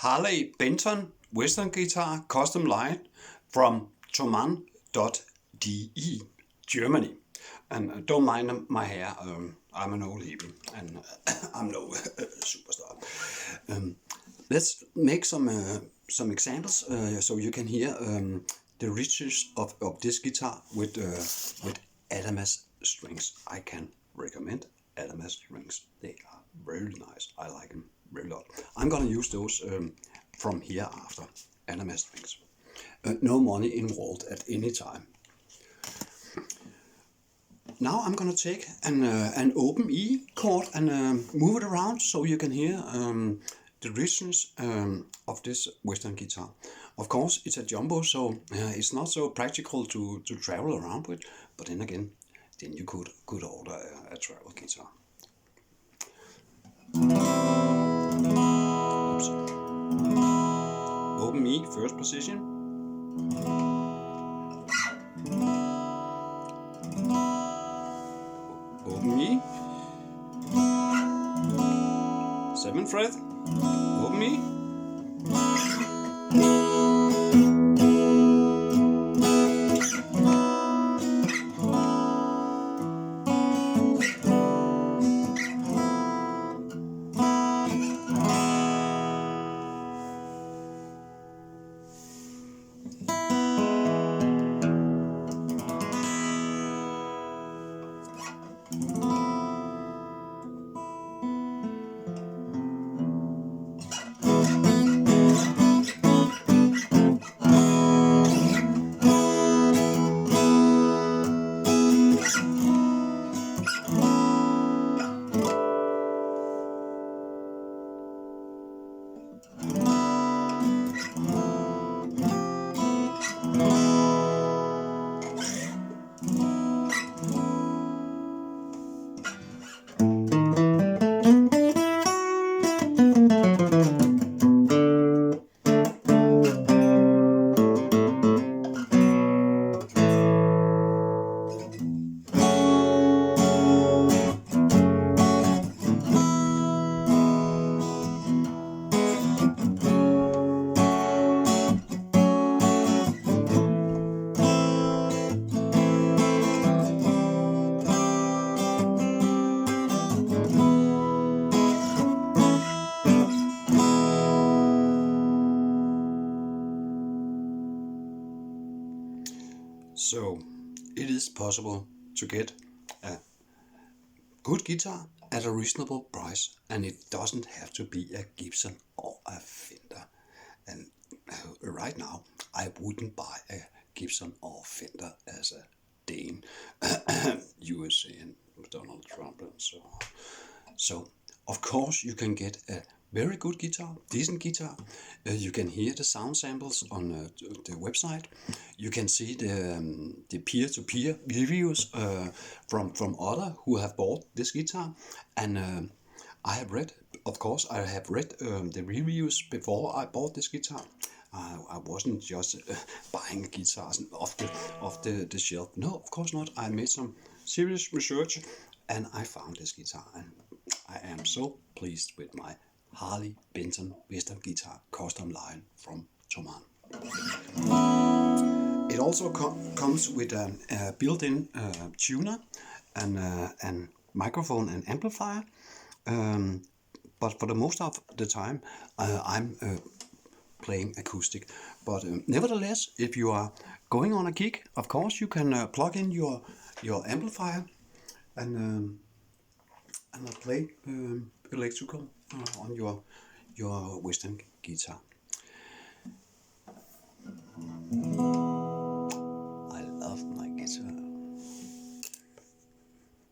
Harley-benton Westernguitar custom line from thomann.de, Germany. And don't mind my hair, I'm an old hippie and I'm no superstar. Let's make some examples so you can hear the richness of this guitar with Adamas strings. I can recommend Adamas strings. They are very nice. I like them very lot. I'm gonna use those from here after. Adamas strings. No money involved at any time. Now I'm gonna take an open E chord and move it around so you can hear the richness of this Western guitar. Of course, it's a jumbo, so it's not so practical to travel around with. But then again, then you could order a travel guitar. Oops. Open E, first position. Open E, 7th fret, open E, So it is possible to get a good guitar at a reasonable price, and it doesn't have to be a Gibson or a Fender. And right now I wouldn't buy a Gibson or Fender as a Dane, USA and Donald Trump and so on. So of course you can get a very good guitar, decent guitar. You can hear the sound samples on the website. You can see the peer-to-peer reviews from others who have bought this guitar. And I have read the reviews before I bought this guitar. I wasn't just buying guitars off the shelf. No, of course not. I made some serious research and I found this guitar, and I am so pleased with my Harley-benton Western guitar custom line from Thomann. It also comes with a built-in tuner and microphone and amplifier. But for the most of the time I'm playing acoustic. But nevertheless, if you are going on a gig, of course you can plug in your amplifier and play electrical on your Western guitar.